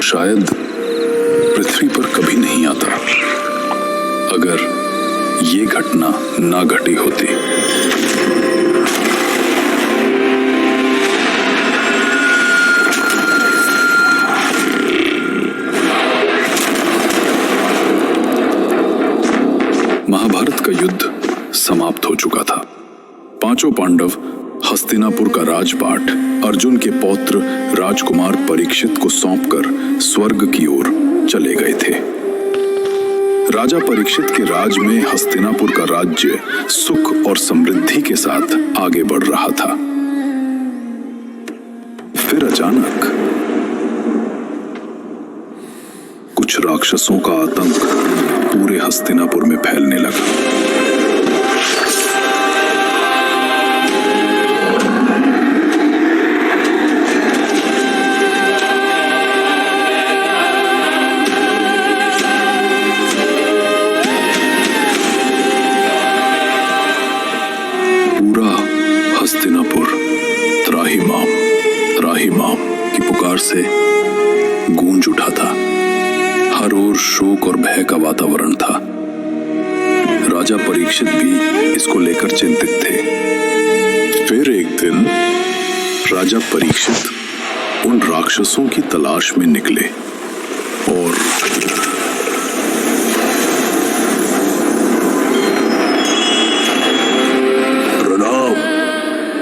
शायद पृथ्वी पर कभी नहीं आता अगर ये घटना ना घटी होती। महाभारत का युद्ध समाप्त हो चुका था। पांचों पांडव हस्तिनापुर का राजपाट अर्जुन के पौत्र राजकुमार परीक्षित को सौंपकर स्वर्ग की ओर चले गए थे। राजा परीक्षित के राज में हस्तिनापुर का राज्य सुख और समृद्धि के साथ आगे बढ़ रहा था। फिर अचानक कुछ राक्षसों का आतंक पूरे हस्तिनापुर में फैलने लगा। पूरा हस्तिनापुर त्राहिमाम त्राहिमाम की पुकार से गूंज उठा था। हर ओर शोक और भय का वातावरण था। राजा परीक्षित भी इसको लेकर चिंतित थे। फिर एक दिन राजा परीक्षित उन राक्षसों की तलाश में निकले और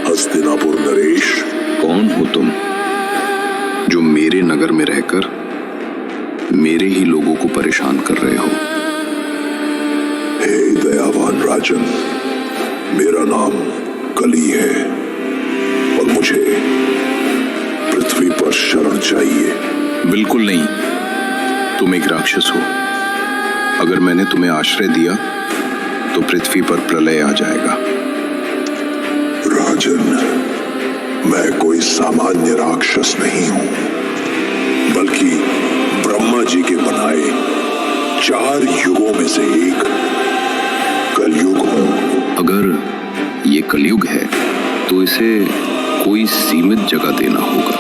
हस्तिनापुर नरेश, कौन हो तुम जो मेरे नगर में रहकर मेरे ही लोगों को परेशान कर रहे हो? हे दयावान राजन, मेरा नाम कली है और मुझे पृथ्वी पर शरण चाहिए। बिल्कुल नहीं, तुम एक राक्षस हो। अगर मैंने तुम्हें आश्रय दिया तो पृथ्वी पर प्रलय आ जाएगा। राजन, मैं कोई सामान्य राक्षस नहीं हूं, बल्कि ब्रह्मा जी के बनाए 4 युगों में से एक कलयुग हूं। अगर ये कलयुग है तो इसे कोई सीमित जगह देना होगा।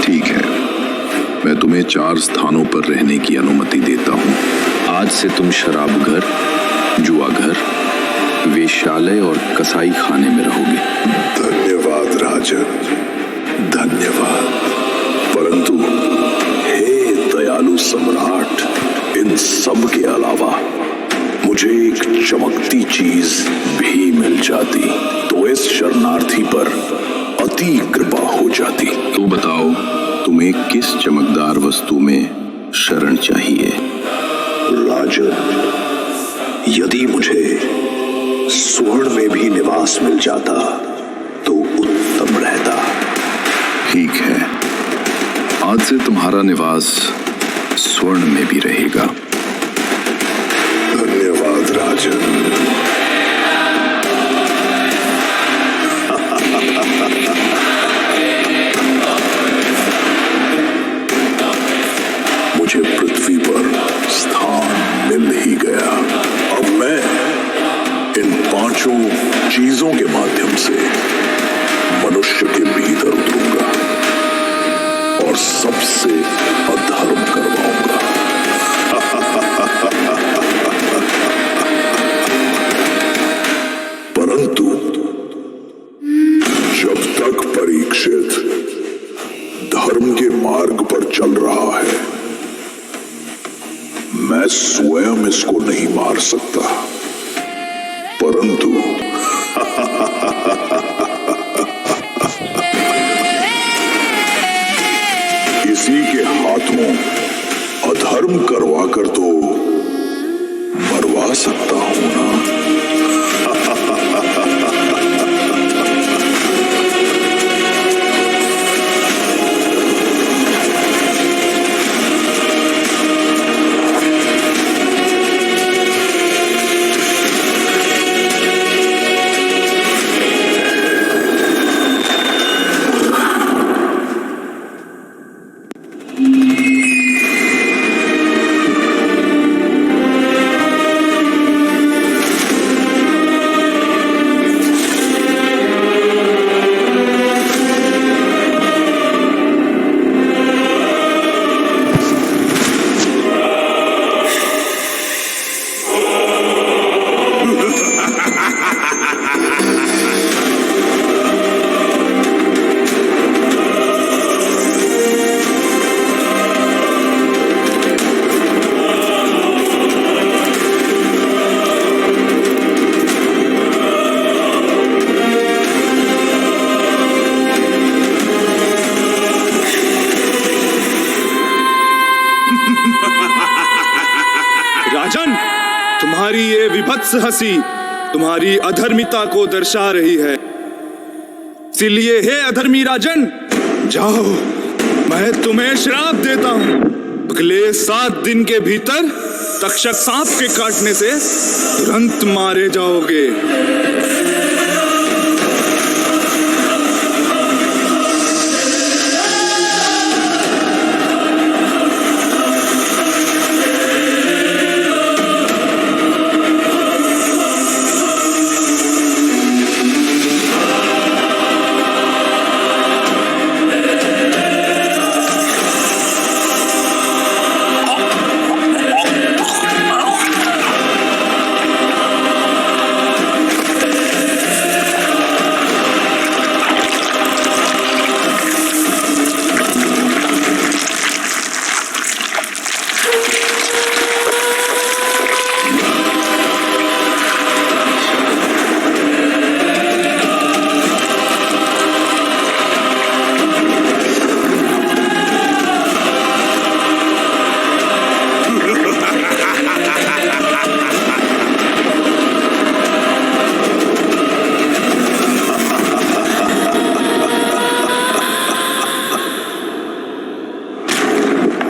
ठीक है, मैं तुम्हें 4 स्थानों पर रहने की अनुमति देता हूं। आज से तुम शराब घर, जुआ घर, वेश्यालय और कसाई खाने में रहोगे। धन्यवाद राजन, धन्यवाद। परंतु हे दयालु सम्राट, इन सब के अलावा मुझे एक चमकती चीज भी मिल जाती तो इस शरणार्थी पर अति कृपा हो जाती। तो बताओ, तुम्हें किस चमकदार वस्तु में शरण चाहिए? राजन, यदि मुझे स्वर्ण में भी निवास मिल जाता तो उत्तम रहता। ठीक है, आज से तुम्हारा निवास स्वर्ण में भी रहेगा। धन्यवाद राजन। मुझे पृथ्वी पर स्थान मिल ही गया। अब मैं इन 5 चीजों के माध्यम से मनुष्य के भीतर उतरूंगा और सबसे अधर्म करवाऊंगा। परंतु जब तक परीक्षित धर्म के मार्ग पर चल रहा है, मैं स्वयं इसको नहीं मार सकता। परंतु इसी के हाथों अधर्म करवा कर तो मरवा सकता हूं ना। राजन, तुम्हारी ये विभत्स हंसी तुम्हारी अधर्मिता को दर्शा रही है। इसीलिए हे अधर्मी राजन, जाओ, मैं तुम्हें श्राप देता हूं। अगले 7 दिन के भीतर तक्षक सांप के काटने से तुरंत मारे जाओगे।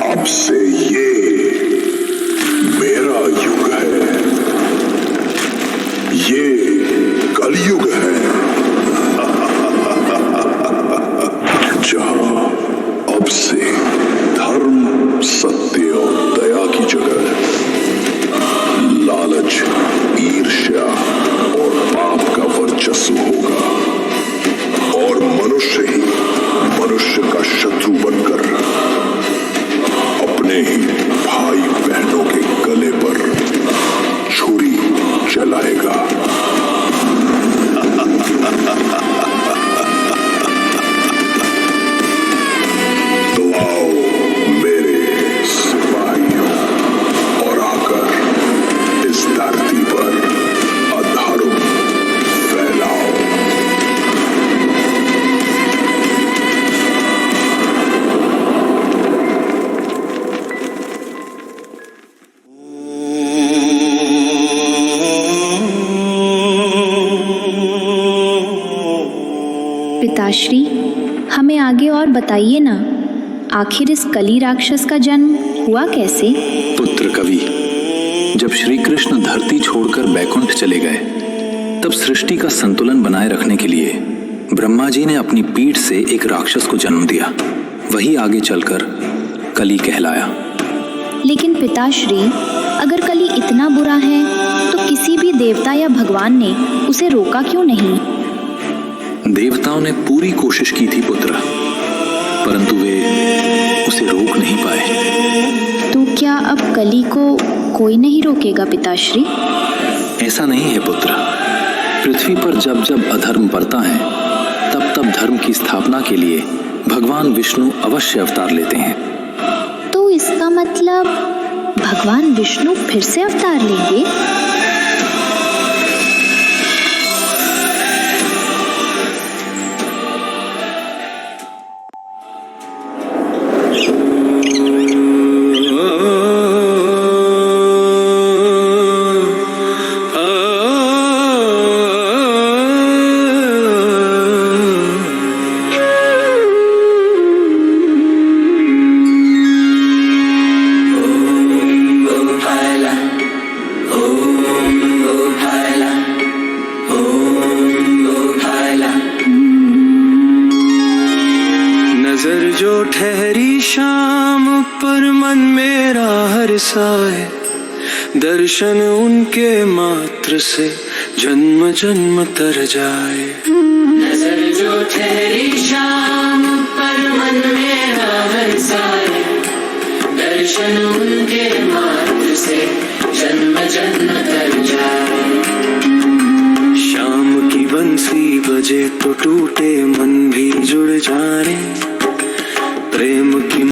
अब से ये मेरा युग है, ये कलयुग है। जहां अब से धर्म, सत्य और दया की जगह लालच, ईर्ष्या और पाप का वर्चस्व होगा और मनुष्य ही मनुष्य का शत्रु बनकर अपने ही भाई बहनों के गले पर छुरी चलाएगा। तो आओ मेरे सिपाहियों और आकर इस धरती पर अधर्म फैलाओ। पिताश्री, हमें आगे और बताइए ना, आखिर इस कली राक्षस का जन्म हुआ कैसे? पुत्र कवि, जब श्री कृष्ण धरती छोड़कर बैकुंठ चले गए, तब सृष्टि का संतुलन बनाए रखने के लिए ब्रह्मा जी ने अपनी पीठ से एक राक्षस को जन्म दिया। वही आगे चलकर कली कहलाया। लेकिन पिताश्री, अगर कली इतना बुरा है तो किसी भी देवता या भगवान ने उसे रोका क्यों नहीं? देवताओं ने पूरी कोशिश की थी पुत्र, परंतु वे उसे रोक नहीं पाए। तो क्या अब कली को कोई नहीं रोकेगा पिताश्री? ऐसा नहीं है पुत्र। पृथ्वी पर जब जब अधर्म बढ़ता है, तब तब धर्म की स्थापना के लिए भगवान विष्णु अवश्य अवतार लेते हैं। तो इसका मतलब भगवान विष्णु फिर से अवतार लेंगे? नजर जो ठहरी शाम पर मन मेरा हर्षाए, दर्शन उनके मात्र से जन्म जन्म तर जाए। नजर जो ठहरी शाम पर मन मेरा हर्षाए, दर्शन उनके मात्र से जन्म जन्म तर जाए। शाम की बंसी बजे तो टूटे मन भी जुड़ जाए, प्रेम की